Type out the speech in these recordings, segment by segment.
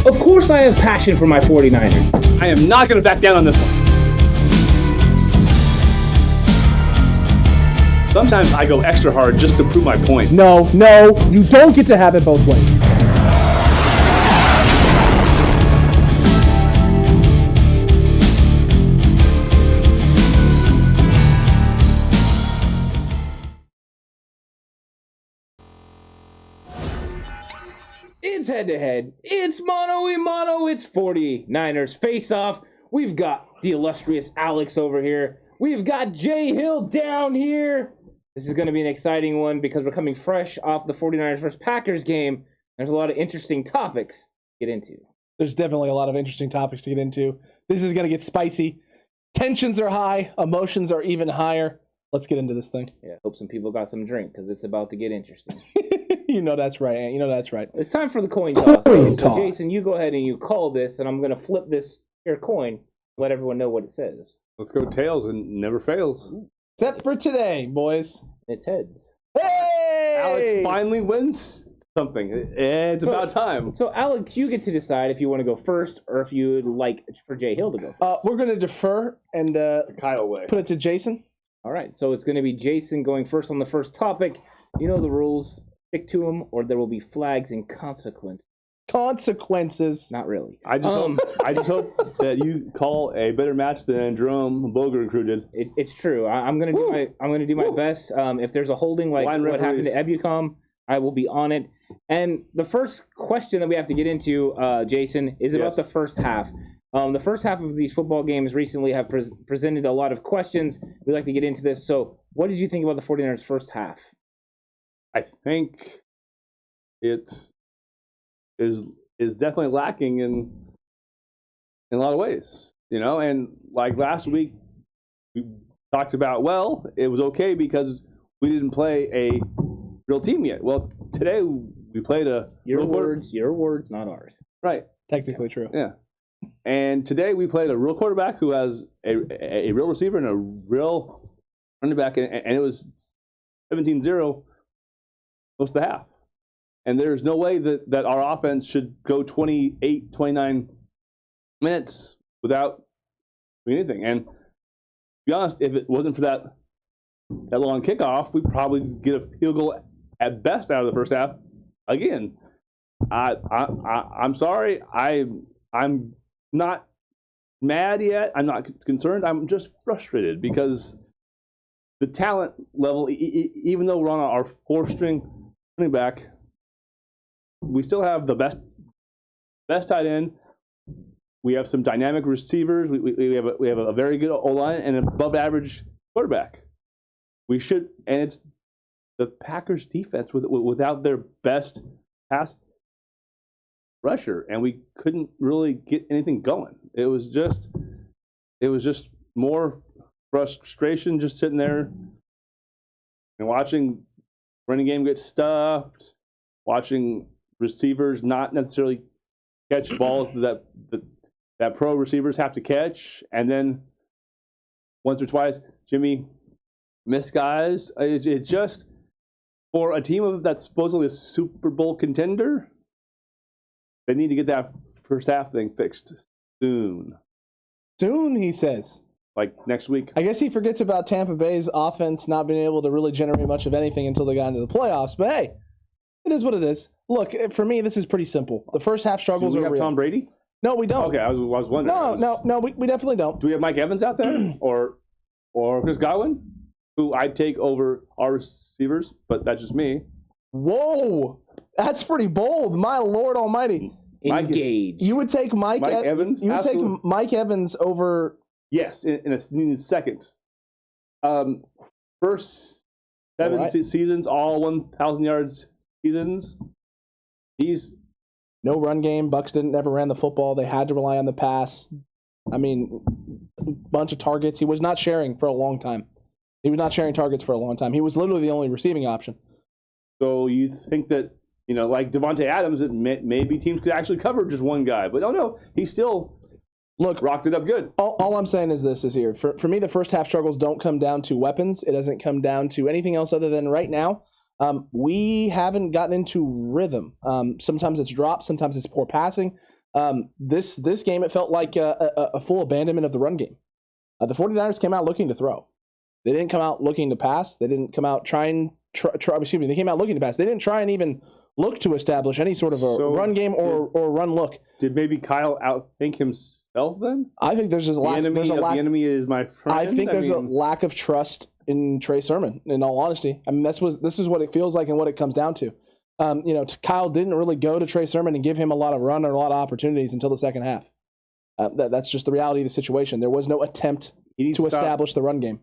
Of course I have passion for my 49ers. I am not going to back down on this one. Sometimes I go extra hard just to prove my point. No, you don't get to have it both ways. It's head-to-head. It's mano-a-mano. It's 49ers face-off. We've got the illustrious Alex over here. We've got JHill down here. This is going to be an exciting one because we're coming fresh off the 49ers versus Packers game. There's a lot of interesting topics to get into. There's definitely a lot of interesting topics to get into. This is going to get spicy. Tensions are high. Emotions are even higher. Let's get into this thing. Yeah, hope some people got some drink because it's about to get interesting. You know that's right, Ant. You know that's right. It's time for the coin toss. So Jason, you go ahead and you call this, and I'm going to flip this here coin, let everyone know what it says. Let's go tails and never fails. Except for today, boys. It's heads. Hey! Alex finally wins something. It's about time. So, Alex, you get to decide if you want to go first or if you would like for JHill to go first. We're going to defer and Kyle way. Put it to Jason. All right, so it's going to be Jason going first on the first topic. You know the rules. Stick to them, or there will be flags and consequences. Not really. I just hope that you call a better match than Jerome Boger and crew did. It's true. I'm gonna do my best. If there's a holding like what happened to Ebucom, I will be on it. And the first question that we have to get into, Jason, is about the first half. The first half of these football games recently have presented a lot of questions. We'd like to get into this. So, what did you think about the 49ers' first half? I think it is definitely lacking in a lot of ways, you know. And like last week, we talked about, well, it was okay because we didn't play a real team yet. Well, today we played your words, not ours. Right. Technically true. Yeah. And today we played a real quarterback who has a real receiver and a real running back, and it was 17-0 most of the half. And there's no way that our offense should go 28, 29 minutes without doing anything. And to be honest, if it wasn't for that long kickoff, we'd probably get a field goal at best out of the first half again. I'm sorry. I'm not mad yet. I'm not concerned. I'm just frustrated because the talent level, even though we're on our four-string running back, we still have the best tight end. We have some dynamic receivers. We have a very good O-line and an above-average quarterback. We should, and it's the Packers' defense without their best pass rusher, and we couldn't really get anything going. It was just more frustration just sitting there and watching running game get stuffed, watching receivers not necessarily catch balls that pro receivers have to catch, and then once or twice Jimmy missed guys. It just, for a team that's supposedly a Super Bowl contender, they need to get that first half thing fixed soon. Soon, he says. Like next week. I guess he forgets about Tampa Bay's offense not being able to really generate much of anything until they got into the playoffs. But hey, it is what it is. Look, for me, this is pretty simple. The first half struggles are real. Do we have real. Tom Brady? No, we don't. Okay, I was wondering. No, we definitely don't. Do we have Mike Evans out there? or Chris Godwin? Who I'd take over our receivers, but that's just me. Whoa, that's pretty bold. My Lord Almighty. Engage. You would take Mike Evans? You would Absolutely. take Mike Evans over. Yes, in a second. First 7 seasons, all 1,000 yards seasons. He's no run game. Bucs never ran the football. They had to rely on the pass. I mean, a bunch of targets. He was not sharing for a long time. He was not sharing targets for a long time. He was literally the only receiving option. So you think that, you know, like Devontae Adams, that maybe teams could actually cover just one guy. But no, he still rocked it up good. All I'm saying is this is here. For me, the first half struggles don't come down to weapons. It doesn't come down to anything else other than right now, we haven't gotten into rhythm. Sometimes it's drops. Sometimes it's poor passing. This game, it felt like a full abandonment of the run game. The 49ers came out looking to throw. They didn't come out looking to pass. They didn't come out they came out looking to pass. They didn't try and even look to establish any sort of a run game or run look. Did maybe Kyle outthink himself then? I think there's just the enemy is my friend. I think there's a lack of trust in Trey Sermon, in all honesty. I mean, this is what it feels like and what it comes down to. Kyle didn't really go to Trey Sermon and give him a lot of run or a lot of opportunities until the second half. That's just the reality of the situation. There was no attempt to establish the run game.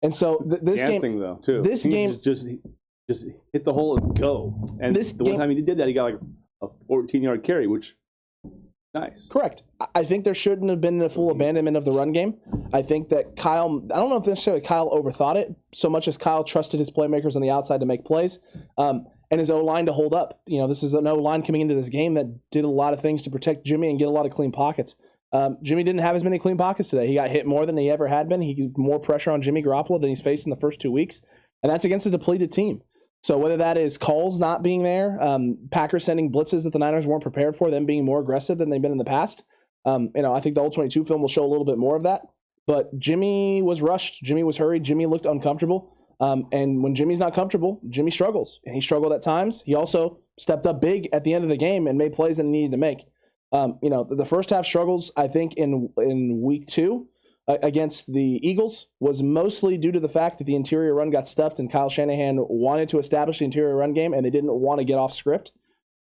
And so this game, though, too. This game just hit the hole and go. And one time he did that, he got like a 14-yard carry, which nice. Correct. I think there shouldn't have been a full abandonment of the run game. I think that I don't know if necessarily Kyle overthought it so much as Kyle trusted his playmakers on the outside to make plays, and his O-line to hold up. This is an O-line coming into this game that did a lot of things to protect Jimmy and get a lot of clean pockets. Jimmy didn't have as many clean pockets today. He got hit more than he ever had been. He got more pressure on Jimmy Garoppolo than he's faced in the first 2 weeks, and that's against a depleted team. So whether that is calls not being there, Packers sending blitzes that the Niners weren't prepared for, them being more aggressive than they've been in the past, I think the All 22 film will show a little bit more of that. But Jimmy was rushed. Jimmy was hurried. Jimmy looked uncomfortable. And when Jimmy's not comfortable, Jimmy struggles. And he struggled at times. He also stepped up big at the end of the game and made plays that he needed to make. The first half struggles, I think, in week 2 against the Eagles was mostly due to the fact that the interior run got stuffed and Kyle Shanahan wanted to establish the interior run game and they didn't want to get off script.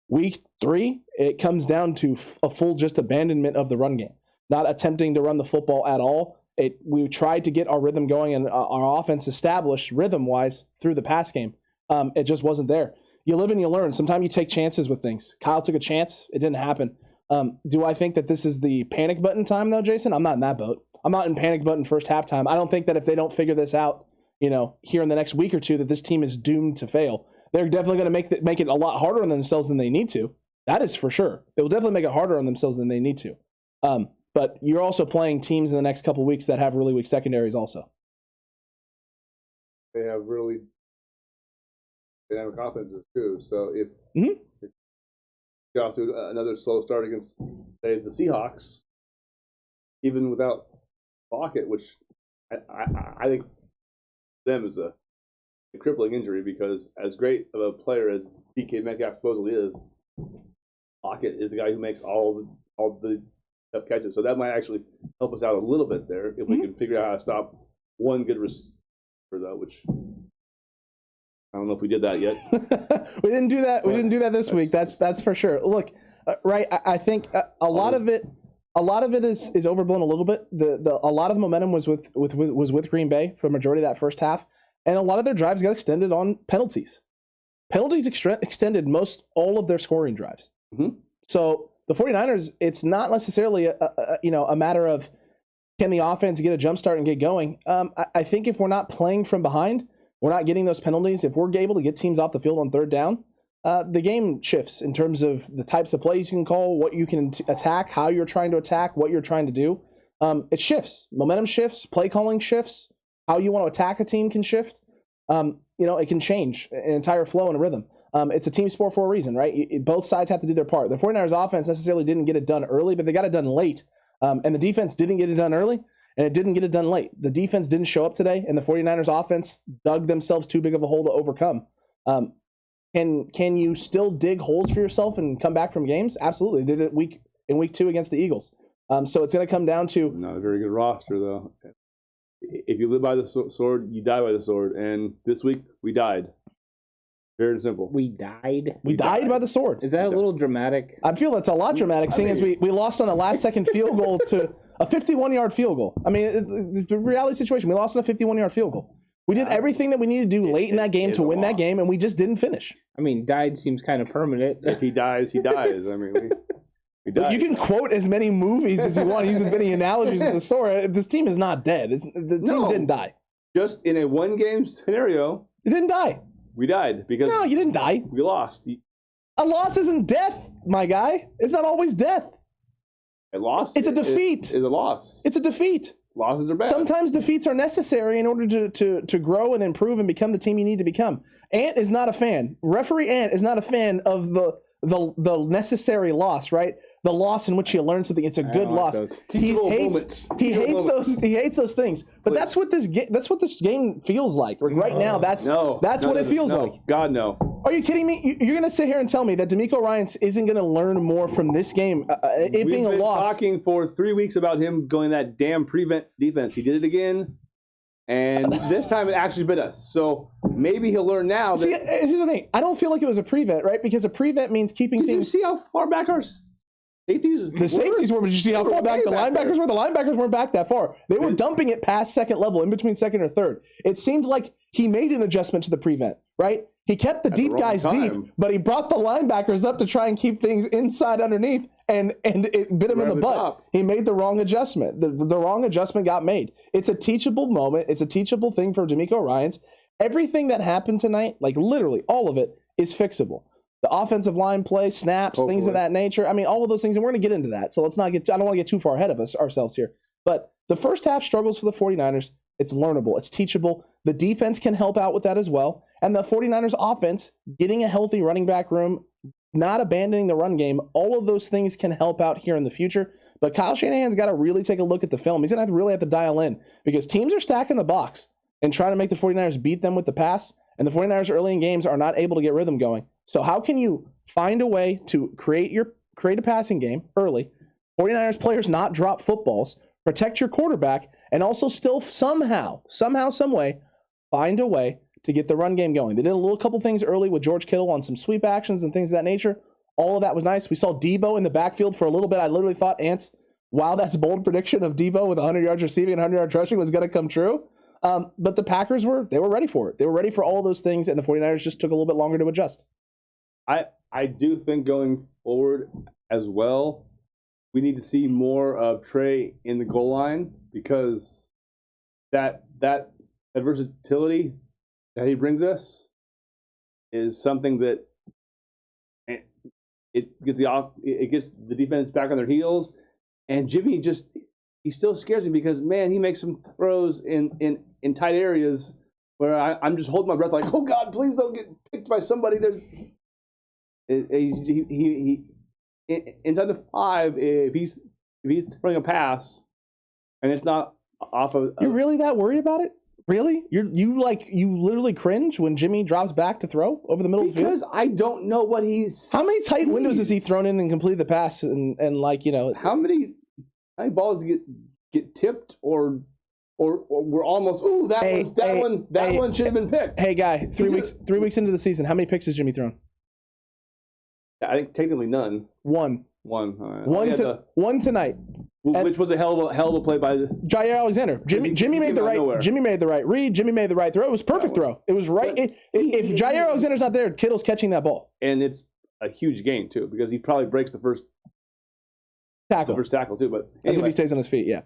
Week 3, it comes down to a full just abandonment of the run game, not attempting to run the football at all. We tried to get our rhythm going and our offense established rhythm-wise through the pass game. It just wasn't there. You live and you learn. Sometimes you take chances with things. Kyle took a chance. It didn't happen. Do I think that this is the panic button time, though, Jason? I'm not in that boat. I'm not in panic button first halftime. I don't think that if they don't figure this out, here in the next week or two, that this team is doomed to fail. They're definitely going to make it a lot harder on themselves than they need to. That is for sure. They will definitely make it harder on themselves than they need to. But you're also playing teams in the next couple of weeks that have really weak secondaries also. They have really dynamic offenses too. So if you get off to another slow start against, say, the Seahawks, even without Lockett, which I think them is a crippling injury, because as great of a player as DK Metcalf supposedly is, Lockett is the guy who makes all the tough catches. So that might actually help us out a little bit there if we can figure out how to stop one good receiver, though, which I don't know if we did that yet. We didn't do that. We didn't do that this week. That's for sure. Look, right. I think a lot of it is overblown a little bit. A lot of the momentum was with Green Bay for the majority of that first half, and a lot of their drives got extended on penalties. Penalties extended most all of their scoring drives. So the 49ers, it's not necessarily a matter of can the offense get a jump start and get going. I think if we're not playing from behind, we're not getting those penalties. If we're able to get teams off the field on third down, the game shifts in terms of the types of plays you can call, what you can attack, how you're trying to attack, what you're trying to do. It shifts. Momentum shifts. Play calling shifts. How you want to attack a team can shift. It can change an entire flow and a rhythm. It's a team sport for a reason, right? Both sides have to do their part. The 49ers offense necessarily didn't get it done early, but they got it done late. And the defense didn't get it done early, and it didn't get it done late. The defense didn't show up today, and the 49ers offense dug themselves too big of a hole to overcome. Can you still dig holes for yourself and come back from games? Absolutely. They did it in week 2 against the Eagles. So it's going to come down to... Not a very good roster, though. If you live by the sword, you die by the sword. And this week, we died. Very simple. We died? We died by the sword. Is that a little dramatic? I feel that's a lot dramatic, seeing as we lost on a last-second field goal to a 51-yard field goal. I mean, the reality situation, we lost on a 51-yard field goal. We did everything that we needed to do late in that game to win that game, and we just didn't finish. I mean, died seems kind of permanent. If he dies, he dies. I mean, we died. You can quote as many movies as you want, use as many analogies of the story. This team is not dead. The team didn't die. Just in a one-game scenario, it didn't die. We died because no, you didn't die. We lost. A loss isn't death, my guy. It's not always death. A loss. It's a defeat. It's a loss. It's a defeat. Losses are bad. Sometimes defeats are necessary in order to grow and improve and become the team you need to become. Ant is not a fan. Referee Ant is not a fan of the necessary loss, right? the loss in which he learned something. It's a good loss. He hates those things. But that's what this game feels like. Right now, that's what it feels like. God, no. Are you kidding me? You're going to sit here and tell me that DeMeco Ryans isn't going to learn more from this game, it being a loss? We've been talking for 3 weeks about him going that damn prevent defense. He did it again, and this time it actually bit us. So maybe he'll learn now. See, here's the thing. I don't feel like it was a prevent, right? Because a prevent means keeping things... Did you see how far back our safeties were? The safeties were, but did you see how far back the linebackers were? The linebackers weren't back that far. They were dumping it past second level, in between second or third. It seemed like he made an adjustment to the prevent, right? He kept the deep guys deep, but he brought the linebackers up to try and keep things inside underneath, and it bit him in the butt. He made the wrong adjustment. The wrong adjustment got made. It's a teachable moment. It's a teachable thing for DeMeco Ryans. Everything that happened tonight, like literally all of it, is fixable. The offensive line play, snaps, things of that nature. I mean, all of those things, and we're going to get into that. So let's not get. I don't want to get too far ahead of ourselves here. But the first half struggles for the 49ers. It's learnable. It's teachable. The defense can help out with that as well. And the 49ers offense, getting a healthy running back room, not abandoning the run game, all of those things can help out here in the future. But Kyle Shanahan's got to really take a look at the film. He's going to really have to dial in because teams are stacking the box and trying to make the 49ers beat them with the pass. And the 49ers early in games are not able to get rhythm going. So how can you find a way to create a passing game early, 49ers players not drop footballs, protect your quarterback, and also still somehow, some way, find a way to get the run game going? They did a couple things early with George Kittle on some sweep actions and things of that nature. All of that was nice. We saw Debo in the backfield for a little bit. I literally thought, Ants, wow, that's a bold prediction of Debo with 100 yards receiving and 100 yards rushing was going to come true. But the Packers were ready for it. They were ready for all those things, and the 49ers just took a little bit longer to adjust. I do think going forward as well, we need to see more of Trey in the goal line because that versatility that he brings us is something that it gets the defense back on their heels. And Jimmy he still scares me because, man, he makes some throws in tight areas where I'm just holding my breath like, oh God, please don't get picked by somebody. He inside the 5, if he's throwing a pass and it's not off of... You're really that worried about it? Really? You literally cringe when Jimmy drops back to throw over the middle of the field? Because I don't know what he's... How many tight windows has he thrown in and completed the pass and How many balls get tipped or we're almost that one should have been picked. Hey guy, 3 weeks into the season, how many picks has Jimmy thrown? I think technically none. One. All right. One tonight. Which was a hell of a play by Jair Alexander. Jimmy made the right. Nowhere. Jimmy made the right read. Jimmy made the right throw. It was a perfect throw. It was right. If Jair Alexander's not there, Kittle's catching that ball. And it's a huge gain too because he probably breaks the first tackle too. But anyway, as if he stays on his feet, yeah.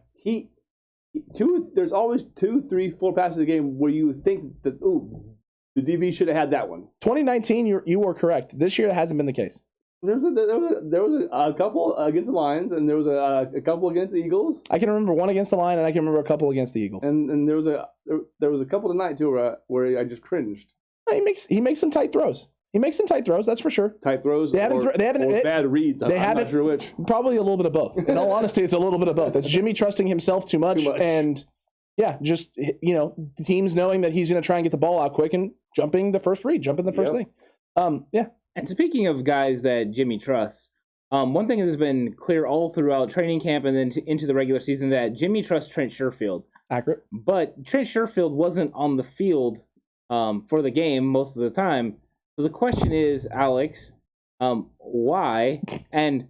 There's always 2, 3, 4 passes a game where you think that the DB should have had that one. 2019, you were correct. This year, that hasn't been the case. There was a couple against the Lions, and there was a couple against the Eagles. I can remember one against the Lions, and I can remember a couple against the Eagles. And there was a couple tonight too where I just cringed. He makes some tight throws. That's for sure. Tight throws or bad reads. I'm not sure which. Probably a little bit of both. In all honesty, it's a little bit of both. It's Jimmy trusting himself too much. And yeah, just teams knowing that he's going to try and get the ball out quick and jumping the first thing. Yeah. And speaking of guys that Jimmy trusts, one thing that has been clear all throughout training camp and then into the regular season that Jimmy trusts Trent Sherfield. Accurate. But Trent Sherfield wasn't on the field for the game most of the time. So the question is, Alex, why? And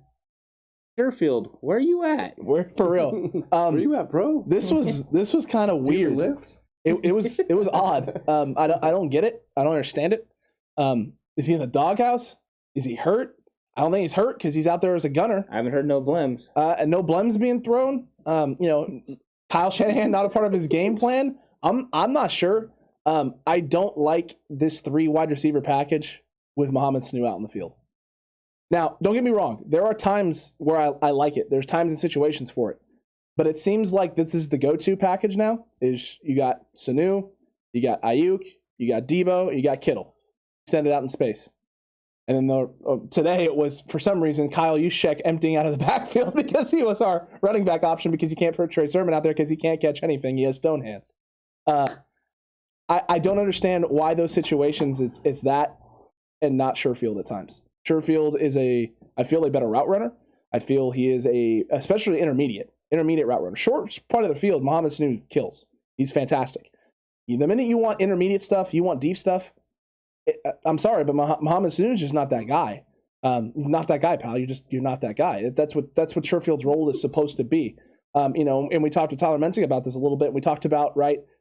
Sherfield, where are you at? Where for real? Where you at, bro? This was kind of weird. Lift? It was odd. I don't get it. I don't understand it. Is he in the doghouse? Is he hurt? I don't think he's hurt because he's out there as a gunner. I haven't heard no blems. And no blems being thrown. Kyle Shanahan not a part of his game plan. I'm not sure. I don't like this 3 wide receiver package with Mohamed Sanu out in the field. Now, don't get me wrong. There are times where I like it. There's times and situations for it. But it seems like this is the go-to package now. Is you got Sanu, you got Ayuk, you got Debo, you got Kittle. Extended out in space. And then today it was, for some reason, Kyle Juszczyk emptying out of the backfield because he was our running back option because you can't put Trey Sermon out there because he can't catch anything. He has stone hands. I don't understand why those situations it's that and not Sherfield at times. Sherfield is I feel a better route runner. I feel he is especially intermediate route runner. Short part of the field, Mohamed Sanu kills. He's fantastic. The minute you want intermediate stuff, you want deep stuff, I'm sorry, but Mohamed Sanu is just not that guy. Not that guy, pal. You're not that guy. That's what Sherfield's role is supposed to be. And we talked to Tyler Mensing about this a little bit. We talked about,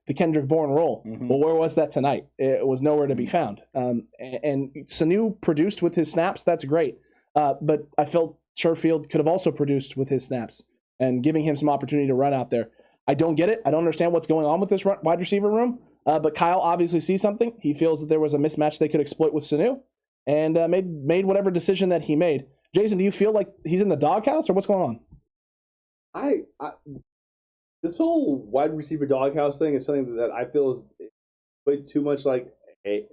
the Kendrick Bourne role. Mm-hmm. Well, where was that tonight? It was nowhere to be found. And Sanu produced with his snaps. That's great. But I felt Sherfield could have also produced with his snaps and giving him some opportunity to run out there. I don't get it. I don't understand what's going on with this wide receiver room. But Kyle obviously sees something. He feels that there was a mismatch they could exploit with Sanu and made whatever decision that he made. Jason, do you feel like he's in the doghouse or what's going on? This whole wide receiver doghouse thing is something that I feel is way too much like a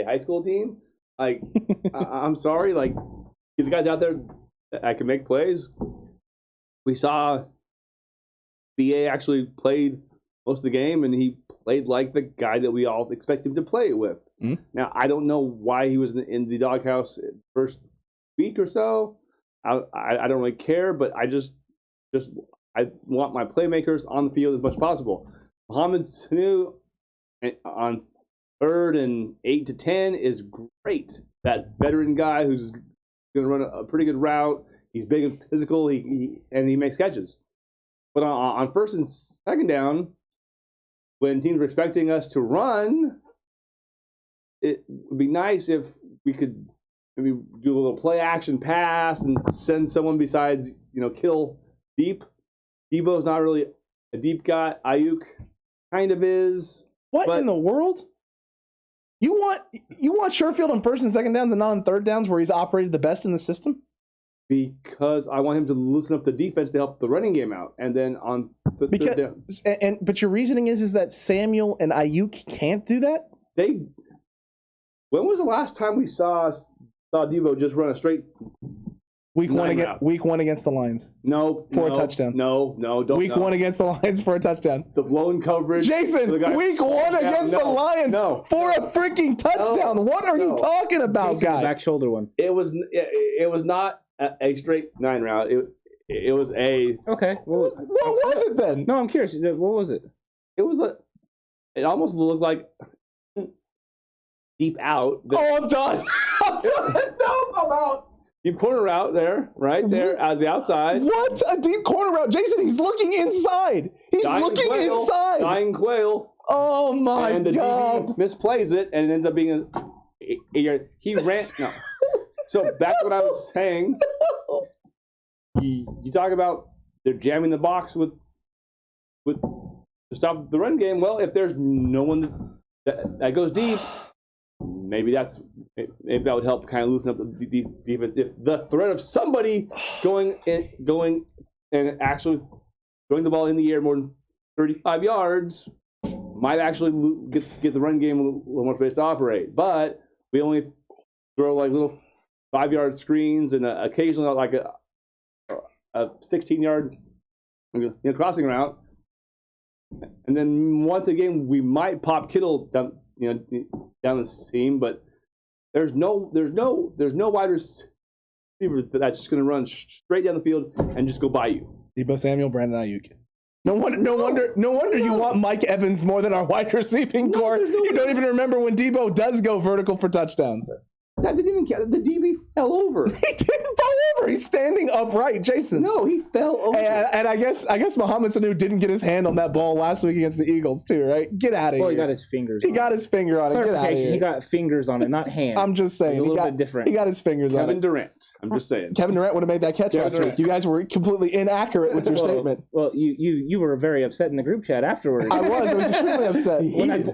high school team. Like, I'm sorry, like, the guys out there that can make plays. We saw BA actually played most of the game, and he played like the guy that we all expect him to play with. Mm-hmm. Now, I don't know why he was in the doghouse first week or so. I don't really care, but I I want my playmakers on the field as much as possible. Mohamed Sanu on 3rd and 8 to 10 is great. That veteran guy who's going to run a pretty good route. He's big and physical, and he makes catches. But on 1st and 2nd down, when teams were expecting us to run, it would be nice if we could maybe do a little play action pass and send someone besides, kill deep. Debo's not really a deep guy. Ayuk kind of is. What in the world? You want Sherfield on 1st and 2nd downs and not on 3rd downs where he's operated the best in the system? Because I want him to loosen up the defense to help the running game out, and then on the 3rd down. But your reasoning is that Samuel and Ayuk can't do that? When was the last time we saw Debo just run a straight? Week one against the Lions. For a touchdown. No, don't. Week 1 against the Lions for a touchdown. The blown coverage. Jason, week 1 against the Lions for a freaking touchdown. What are you talking about, Jason, guy? The back shoulder one. It was not a straight 9 route. It was a. Okay. Well, what was it then? No, I'm curious. What was it? It almost looked like deep out. I'm done. No, I'm out. Deep corner route there, right there at the outside. What? A deep corner route. Jason, he's looking inside. Inside. Dying quail. Oh, my God. And the DB misplays it, and it ends up being he ran. No. So back to what I was saying. You talk about they're jamming the box with to stop the run game. Well, if there's no one that goes deep, maybe that would help kind of loosen up the defense. If the threat of somebody going and actually throwing the ball in the air more than 35 yards might actually get the run game a little more space to operate. But we only throw like little 5-yard screens and occasionally like a 16-yard crossing route. And then once again, we might pop Kittle down the seam, but there's no wide receiver that's just going to run straight down the field and just go by you. Debo Samuel, Brandon Ayuk. No wonder you want Mike Evans more than our wide receiving core. You don't even remember when Debo does go vertical for touchdowns. That didn't even count. The DB fell over. He didn't fall over. He's standing upright, Jason. No, he fell over. And I guess Mohamed Sanu didn't get his hand on that ball last week against the Eagles too, right? Get out of here. Well, he got his fingers. He got his finger on it. Get out of here. He got fingers on it, not hands. I'm just saying. It's a little bit different. He got his fingers on it. Kevin Durant. I'm just saying. Kevin Durant would have made that catch last week. You guys were completely inaccurate with your statement. Well, you were very upset in the group chat afterwards. I was extremely upset.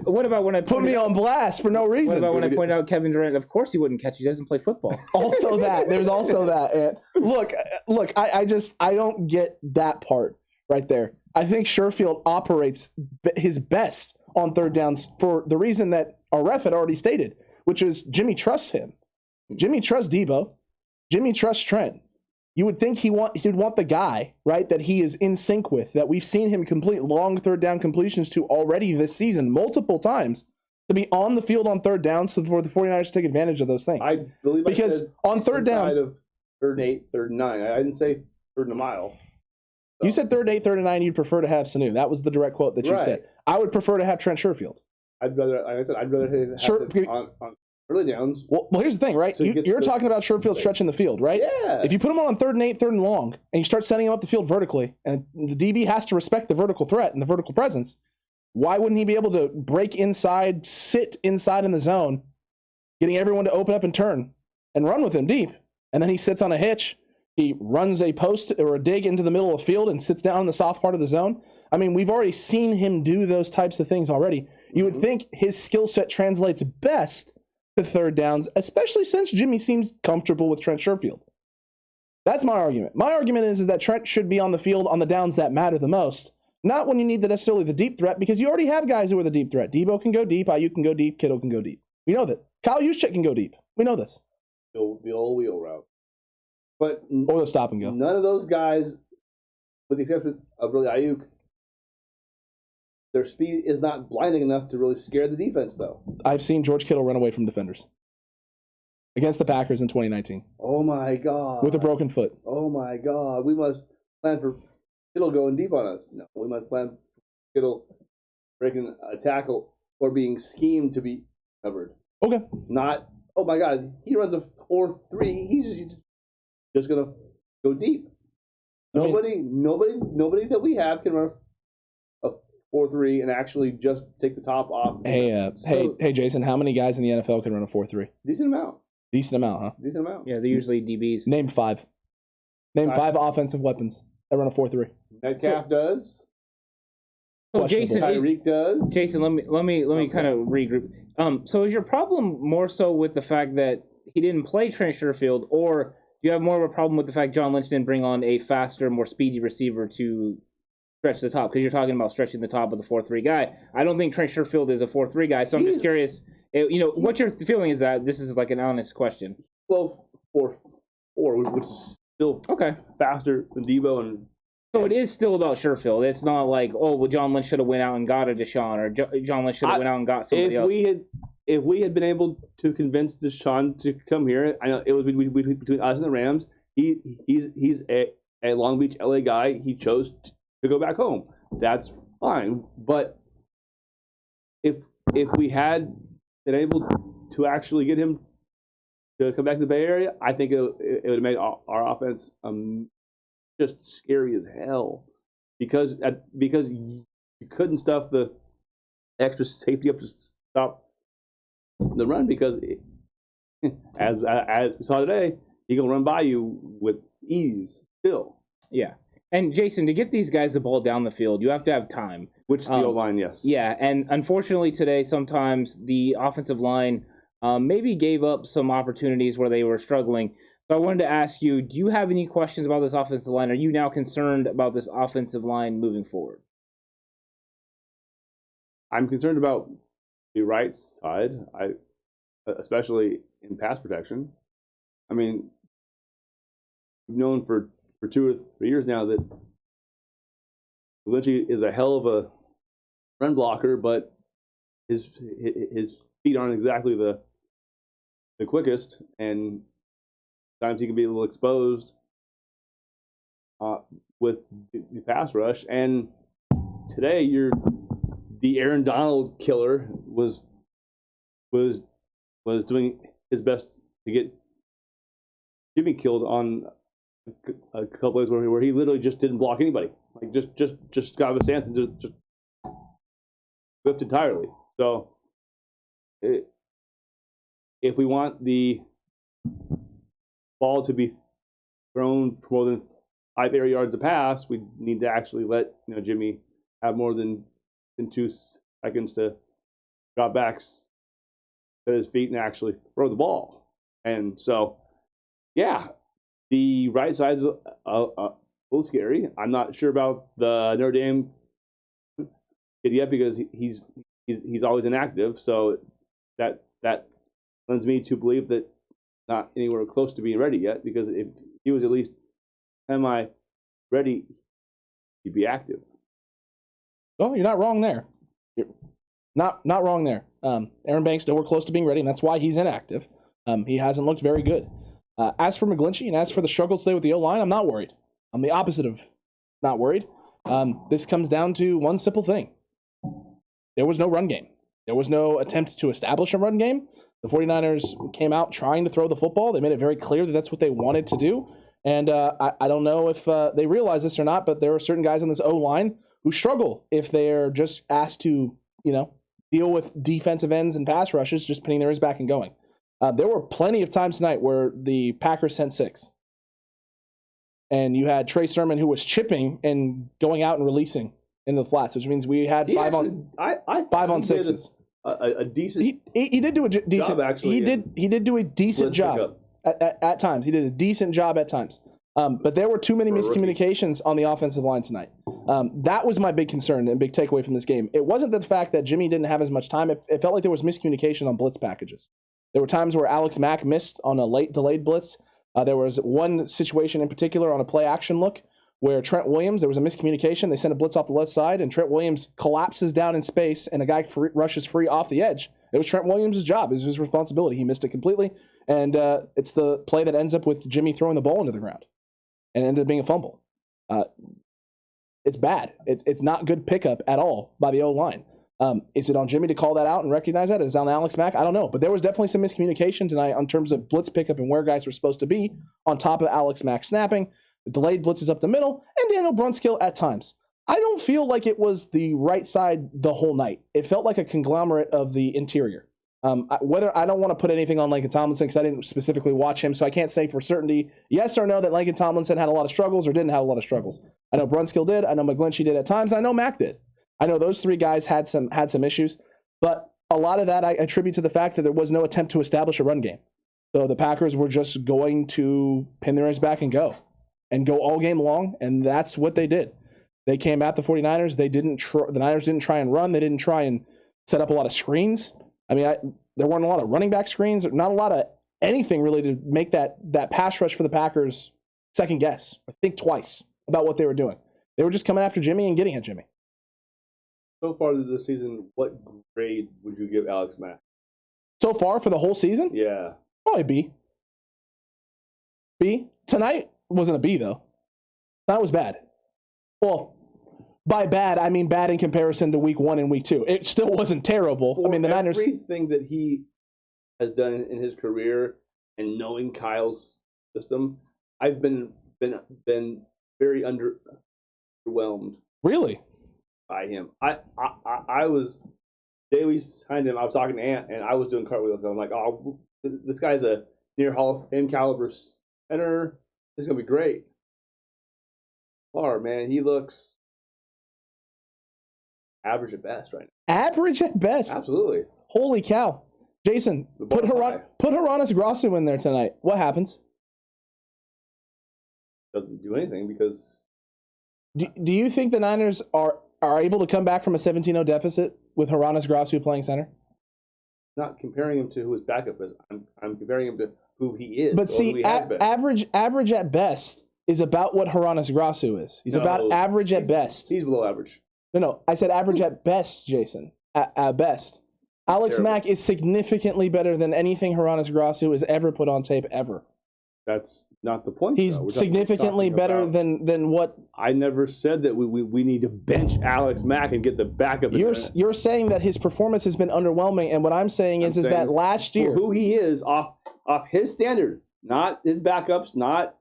What about when I put me on blast for no reason? What about when I pointed out Kevin Durant? Of course he wouldn't catch. He doesn't play football. Also that. There's also that. And look, I don't get that part right there. I think Sherfield operates his best on 3rd downs for the reason that our ref had already stated, which is Jimmy trusts him. Jimmy trusts Debo. Jimmy trusts Trent. You would think he'd want the guy, right, that he is in sync with, that we've seen him complete long third down completions to already this season multiple times, to be on the field on third down so for the 49ers to take advantage of those things. I believe because I said on third down of 3rd and 8, 3rd and 9. I didn't say 3rd and a mile. So. You said 3rd and 8, 3rd and 9, you'd prefer to have Sanu. That was the direct quote that you said. I would prefer to have Trent Sherfield. I'd rather, like I said, I'd rather have him on early downs. Well, here's the thing, right? You're talking about Sherfield stretching the field, right? Yeah. If you put him on 3rd and 8, 3rd and long, and you start sending him up the field vertically, and the DB has to respect the vertical threat and the vertical presence, why wouldn't he be able to break inside, sit inside in the zone, getting everyone to open up and turn, and run with him deep? And then he sits on a hitch. He runs a post or a dig into the middle of the field and sits down in the soft part of the zone. I mean, we've already seen him do those types of things already. You would think his skill set translates best to third downs, especially since Jimmy seems comfortable with Trent Sherfield. That's my argument. My argument is that Trent should be on the field on the downs that matter the most, not when you need necessarily the deep threat, because you already have guys who are the deep threat. Debo can go deep, Ayuk can go deep, Kittle can go deep. We know that. Kyle Juszczyk can go deep. We know this. The old wheel route. But or the stop and go. None of those guys, with the exception of really Ayuk, their speed is not blinding enough to really scare the defense, though. I've seen George Kittle run away from defenders against the Packers in 2019. Oh, my God. With a broken foot. Oh, my God. We must plan for Kittle going deep on us. No, we must plan for Kittle breaking a tackle or being schemed to be covered. Okay. Not, oh, my God, he runs a 4-3. He's just going to go deep. Nobody that we have can run a 4-3 and actually just take the top off. Hey, Jason, how many guys in the NFL can run a 4-3? Decent amount. Decent amount, huh? Decent amount. Yeah, they're usually DBs. Name 5. Name 5 offensive weapons that run a 4-3. Metcalf does. So Jason, Tyreek does. Jason, let me kind of regroup. So is your problem more so with the fact that he didn't play Trent Sherfield, or do you have more of a problem with the fact John Lynch didn't bring on a faster, more speedy receiver to stretch the top? Because you're talking about stretching the top of the 4-3 guy. I don't think Trent Sherfield is a 4-3 guy, so I'm just curious. What your feeling is that this is like an honest question. Well, 4-4, which is still faster than Debo and. So it is still about Sherfield. It's not like, oh, well, John Lynch should have went out and got a Deshaun, or John Lynch should have went out and got somebody else. If we had been able to convince Deshaun to come here, I know it was between us and the Rams. He's a Long Beach, LA guy. He chose to go back home. That's fine. But if we had been able to actually get him to come back to the Bay Area, I think it would have made our offense just scary as hell, because you couldn't stuff the extra safety up to stop the run, because as we saw today, he can run by you with ease still. Yeah. And Jason, to get these guys the ball down the field, you have to have time. Which the O-line, yes. Yeah, and unfortunately today, sometimes the offensive line maybe gave up some opportunities where they were struggling. So I wanted to ask you, do you have any questions about this offensive line? Are you now concerned about this offensive line moving forward? I'm concerned about the right side, especially in pass protection. I mean, we've known for 2 or 3 years now that Lynchy is a hell of a run blocker, but his feet aren't exactly the quickest, and sometimes he can be a little exposed with the pass rush. And today, the Aaron Donald killer was doing his best to get Jimmy killed on a couple plays where he literally just didn't block anybody, like just got a stance and just whipped entirely. So if we want the ball to be thrown for more than 5 air yards a pass, we need to actually let Jimmy have more than 2 seconds to drop back, set his feet, and actually throw the ball. And so, yeah, the right side is a little scary. I'm not sure about the Notre Dame kid yet, because he's always inactive. So that lends me to believe that not anywhere close to being ready yet, because if he was at least semi-ready, he'd be active. Well, you're not wrong there. You're not wrong there. Aaron Banks nowhere close to being ready, and that's why he's inactive. He hasn't looked very good. As for McGlinchey and as for the struggle today with the O-line, I'm not worried. I'm the opposite of not worried. This comes down to one simple thing. There was no run game. There was no attempt to establish a run game. The 49ers came out trying to throw the football. They made it very clear that that's what they wanted to do. And I don't know if they realize this or not, but there are certain guys on this O-line who struggle if they're just asked to, deal with defensive ends and pass rushes, just pinning their ears back and going. There were plenty of times tonight where the Packers sent 6. And you had Trey Sermon, who was chipping and going out and releasing into the flats, which means we had 5 on 6s. A decent. He did do a decent job, actually. He did do a decent job at times. He did a decent job at times. But there were too many miscommunications on the offensive line tonight. That was my big concern and big takeaway from this game. It wasn't the fact that Jimmy didn't have as much time. It felt like there was miscommunication on blitz packages. There were times where Alex Mack missed on a late delayed blitz. There was one situation in particular on a play action look where Trent Williams, there was a miscommunication. They sent a blitz off the left side, and Trent Williams collapses down in space, and a guy rushes free off the edge. It was Trent Williams' job. It was his responsibility. He missed it completely, and it's the play that ends up with Jimmy throwing the ball into the ground and ended up being a fumble. It's bad. It's not good pickup at all by the O-line. Is it on Jimmy to call that out and recognize that? Is it on Alex Mack? I don't know. But there was definitely some miscommunication tonight in terms of blitz pickup and where guys were supposed to be on top of Alex Mack snapping. The delayed blitzes up the middle, and Daniel Brunskill at times. I don't feel like it was the right side the whole night. It felt like a conglomerate of the interior. Whether I don't want to put anything on Laken Tomlinson because I didn't specifically watch him, so I can't say for certainty yes or no that Laken Tomlinson had a lot of struggles or didn't have a lot of struggles. I know Brunskill did. I know McGlinchey did at times. I know Mack did. I know those 3 guys had some issues, but a lot of that I attribute to the fact that there was no attempt to establish a run game. So the Packers were just going to pin their ears back and go all game long, and that's what they did. They came at the 49ers. The Niners didn't try and run. They didn't try and set up a lot of screens. I mean, there weren't a lot of running back screens, not a lot of anything really to make that pass rush for the Packers second guess or think twice about what they were doing. They were just coming after Jimmy and getting at Jimmy. So far this season, what grade would you give Alex Mack? So far for the whole season? Yeah. Probably B. B. Tonight wasn't a B, though. That was bad. Well, by bad, I mean bad in comparison to week 1 and week 2. It still wasn't terrible. For I mean, the Niners. Everything that he has done in his career and knowing Kyle's system, I've been very underwhelmed. Really? By him. I was daily behind him. I was talking to Ant, and I was doing cartwheels. I'm like, oh, this guy's a near Hall of Fame caliber center. This is gonna be great. Man, he looks average at best right now. Average at best. Absolutely. Holy cow, Jason! Put Haranis Grasu in there tonight. What happens? Doesn't do anything because. Do you think the Niners are able to come back from a 17-0 deficit with Haranis Grasu playing center? Not comparing him to who his backup is. I'm comparing him to who he is. But see, average at best is about what Haranis Grasu is. He's about average at best. He's below average. No, I said average at best, Jason. At best. Alex Mack is significantly better than anything Haranis Grasu has ever put on tape ever. That's not the point. He's significantly better than what. I never said that we need to bench Alex Mack and get the backup. You're saying that his performance has been underwhelming, and what I'm saying is that last year, who he is off his standard, not his backups, not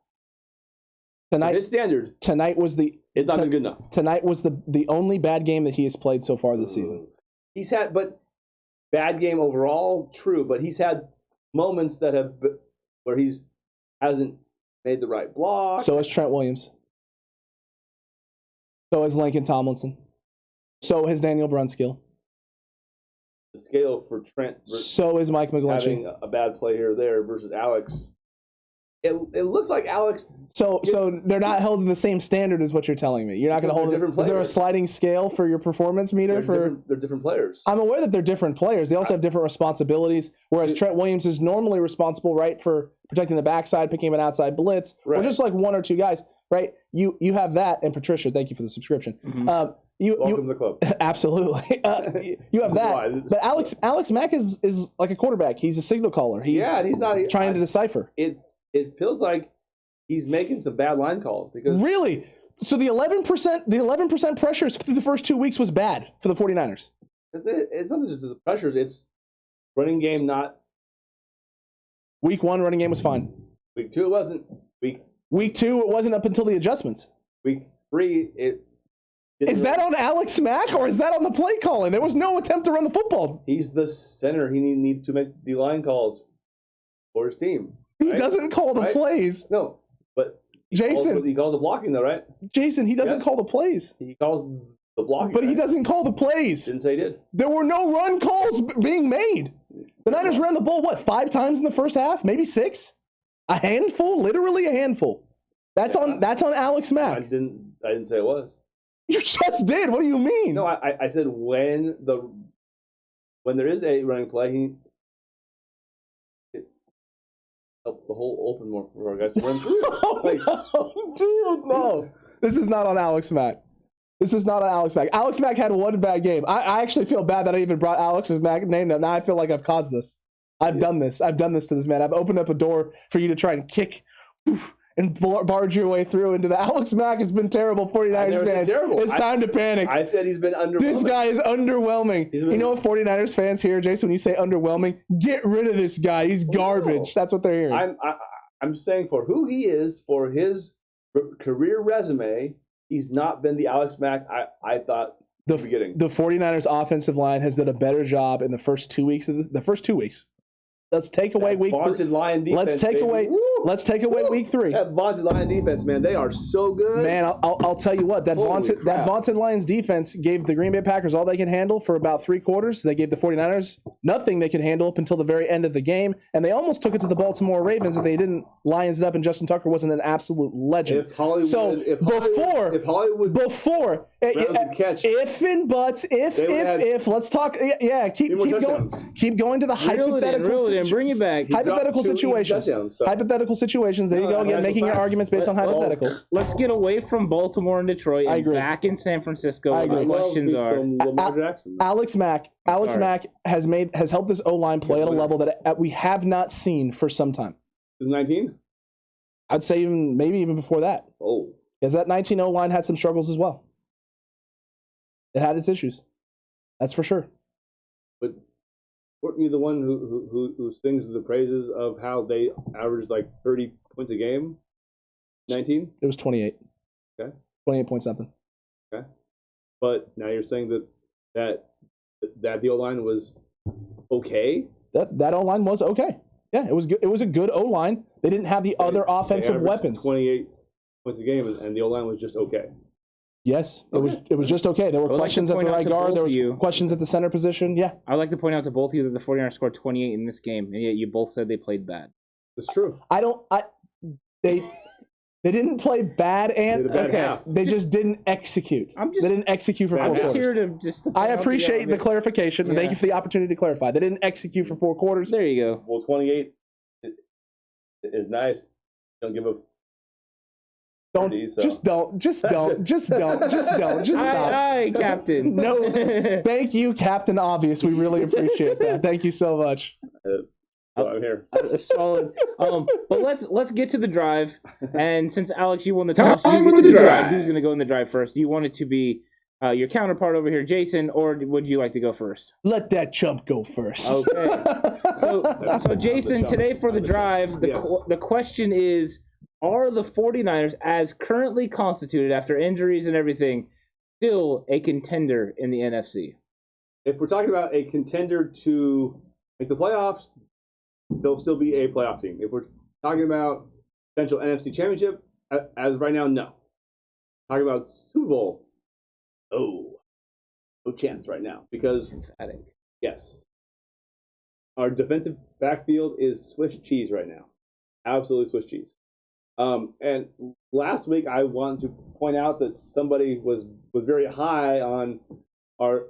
tonight. His standard tonight was it's not good enough. Tonight was the only bad game that he has played so far this season. He's had, but bad game overall, true, but he's had moments that have where he's hasn't made the right block. So is Trent Williams. So is Laken Tomlinson. So has Daniel Brunskill. The scale for Trent. So is Mike McGlinchey. Having a bad play here or there versus Alex. It looks like Alex. So they're not held in the same standard as what you're telling me. You're not going to hold different. Is there a sliding scale for your performance meter? They're different players. I'm aware that they're different players. They also have different responsibilities. Whereas Trent Williams is normally responsible, right, for protecting the backside, picking up an outside blitz, or just like one or two guys, right? You have that, and Patricia, thank you for the subscription. Mm-hmm. Welcome to the club. Absolutely. You have that. But Alex Mack is like a quarterback. He's a signal caller. He's not trying to decipher. It feels like he's making some bad line calls because really. So the 11% pressures through the first 2 weeks was bad for the 49ers. It's not just the pressures. It's running game. Not week 1 running game was fine. Week 2 it wasn't. Week 2 it wasn't up until the adjustments. Week 3 it. Is that on Alex Mack or is that on the play calling? There was no attempt to run the football. He's the center. He needs to make the line calls for his team. He doesn't call the plays. No, but Jason. He calls the blocking, though, right? Jason, he doesn't call the plays. He calls the blocking. But he doesn't call the plays. Didn't say he did. There were no run calls being made. The Niners ran the ball, 5 times in the first half? Maybe 6? A handful? Literally a handful. That's on Alex Mack. I didn't say it was. You just did. What do you mean? No, I said when there is a running play, help the hole open more for our guys to run through. No, dude, no. This is not on Alex Mack. Alex Mack had one bad game. I actually feel bad that I even brought Alex's name up. Now I feel like I've caused this. I've done this to this man. I've opened up a door for you to try and kick and barge your way through into the Alex Mack has been terrible. 49ers fans, it's time to panic. I said he's been underwhelming. This guy is underwhelming. You know what 49ers fans hear, Jason, when you say underwhelming? Get rid of this guy. He's garbage. No. That's what they're hearing. I'm saying for who he is, for his career resume, he's not been the Alex Mack I thought the beginning. The 49ers offensive line has done a better job in the first 2 weeks of the first 2 weeks. Let's take away week 3. Let's take away week 3. That vaunted Lion defense, man, they are so good. Man, I'll tell you what, that vaunted Lions defense gave the Green Bay Packers all they could handle for about 3 quarters. They gave the 49ers nothing they could handle up until the very end of the game, and they almost took it to the Baltimore Ravens if they didn't lions it up and Justin Tucker wasn't an absolute legend. If Hollywood if and buts, if let's talk, keep going to the hypothetical. Bring it back. Hypothetical situations. Hypothetical situations. There you go again, making your arguments based on hypotheticals. Let's get away from Baltimore and Detroit and back in San Francisco. I agree. The questions are Lamar Jackson. Alex Mack has helped this O-line play at a level that we have not seen for some time. 19? I'd say maybe even before that. Oh. Because that 19 O-line had some struggles as well. It had its issues. That's for sure. But weren't you the one who sings the praises of how they averaged like 30 points a game? 19? It was 28. Okay. 28 point something. Okay. But now you're saying that the O-line was okay? That O-line was okay. Yeah, it was good. It was a good O-line. They didn't have the other offensive weapons. 28 points a game, and the O-line was just okay. Yes, it was just okay. There were questions at the right guard. There was questions at the center position. Yeah. I'd like to point out to both of you that the 49ers scored 28 in this game, and yet you both said they played bad. It's true. They didn't play bad, and they just didn't execute. They didn't execute for 4 quarters. I'm here to I appreciate the clarification, and thank you for the opportunity to clarify. They didn't execute for 4 quarters. There you go. Well, 28 is nice. Don't give up. Just don't. Stop. Aye, Captain. No, thank you, Captain Obvious. We really appreciate that. Thank you so much. I'm here. Solid. But let's get to the drive. And since Alex, you won the toss, you get to decide who's going to go in the drive first. Do you want it to be your counterpart over here, Jason, or would you like to go first? Let that chump go first. Okay. So Jason, today for the drive, the question is, are the 49ers, as currently constituted after injuries and everything, still a contender in the NFC? If we're talking about a contender to make the playoffs, they'll still be a playoff team. If we're talking about potential NFC championship, as of right now, no. Talking about Super Bowl, no chance right now. Because, emphatic. Yes. Our defensive backfield is Swiss cheese right now. Absolutely Swiss cheese. And last week I wanted to point out that somebody was very high on our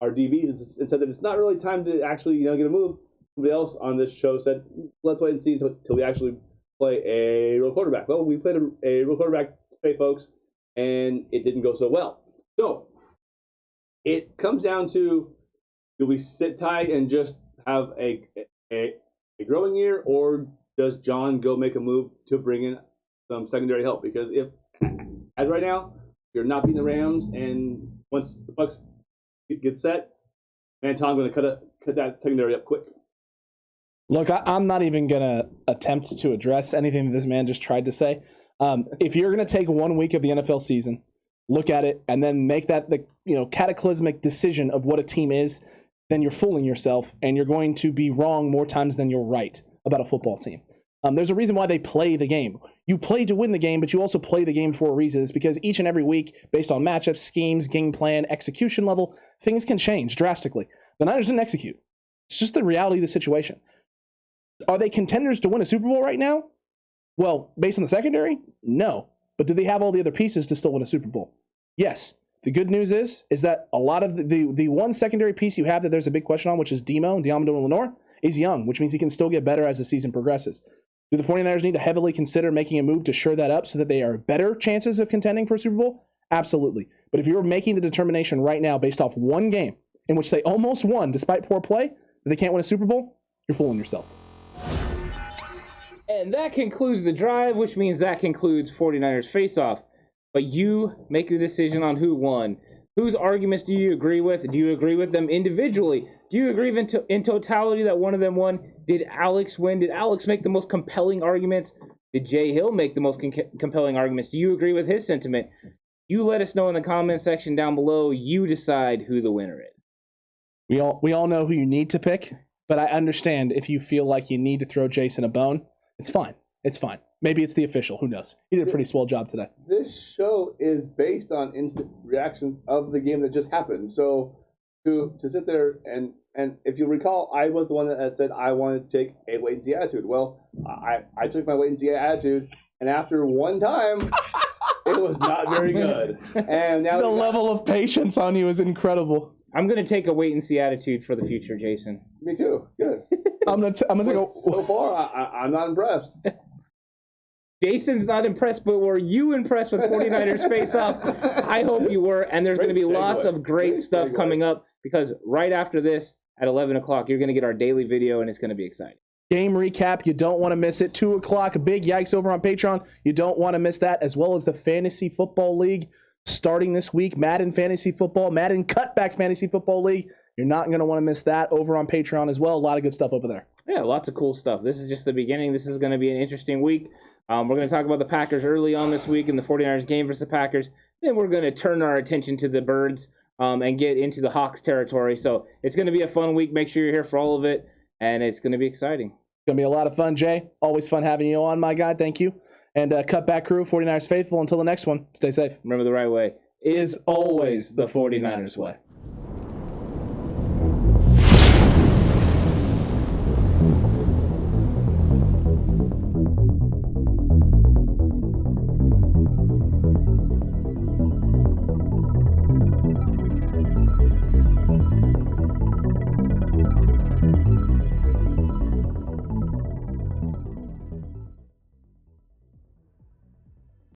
DBs and said that it's not really time to actually get a move. Somebody else on this show said, let's wait and see until we actually play a real quarterback. Well, we played a real quarterback today, folks, and it didn't go so well. So it comes down to, do we sit tight and just have a growing year, or does John go make a move to bring in some secondary help? Because if, as right now, you're not beating the Rams, and once the Bucs get set, man, Tom's going to cut that secondary up quick. Look, I'm not even going to attempt to address anything that this man just tried to say. If you're going to take 1 week of the NFL season, look at it, and then make that the cataclysmic decision of what a team is, then you're fooling yourself, and you're going to be wrong more times than you're right about a football team. There's a reason why they play the game. You play to win the game, but you also play the game for a reason. It's because each and every week, based on matchups, schemes, game plan, execution level, things can change drastically. The Niners didn't execute. It's just the reality of the situation. Are they contenders to win a Super Bowl right now? Well, based on the secondary, no. But do they have all the other pieces to still win a Super Bowl? Yes. The good news is that a lot of the one secondary piece you have that there's a big question on, which is Diamondou Lenore, is young, which means he can still get better as the season progresses. Do the 49ers need to heavily consider making a move to shore that up so that they are better chances of contending for a Super Bowl? Absolutely. But if you're making the determination right now based off one game in which they almost won despite poor play, that they can't win a Super Bowl, you're fooling yourself. And that concludes the drive, which means that concludes 49ers face-off. But you make the decision on who won. Whose arguments do you agree with? Do you agree with them individually? Do you agree in totality that one of them won? Did Alex win? Did Alex make the most compelling arguments? Did JHill make the most compelling arguments? Do you agree with his sentiment? You let us know in the comment section down below. You decide who the winner is. We all know who you need to pick, but I understand if you feel like you need to throw Jason a bone. It's fine. It's fine. Maybe it's the official. Who knows? He did a pretty swell job today. This show is based on instant reactions of the game that just happened. So to sit there and if you recall, I was the one that said I wanted to take a wait and see attitude. Well, I took my wait and see attitude, and after one time, it was not very good. And now the level of patience on you is incredible. I'm gonna take a wait and see attitude for the future, Jason. Me too. Good. I'm gonna take so far, I'm not impressed. Jason's not impressed, but were you impressed with 49ers face-off? I hope you were, and there's going to be lots of great stuff coming up, because right after this, at 11 o'clock, you're going to get our daily video, and it's going to be exciting. Game recap, you don't want to miss it. 2 o'clock, big yikes over on Patreon. You don't want to miss that, as well as the Fantasy Football League starting this week. Madden Fantasy Football, Madden Cutback Fantasy Football League. You're not going to want to miss that over on Patreon as well. A lot of good stuff over there. Yeah, lots of cool stuff. This is just the beginning. This is going to be an interesting week. We're going to talk about the Packers early on this week in the 49ers game versus the Packers. Then we're going to turn our attention to the Birds and get into the Hawks territory. So it's going to be a fun week. Make sure you're here for all of it, and it's going to be exciting. It's going to be a lot of fun, Jay. Always fun having you on, my guy. Thank you. And Cutback Crew, 49ers faithful. Until the next one, stay safe. Remember, the right way is always the 49ers way.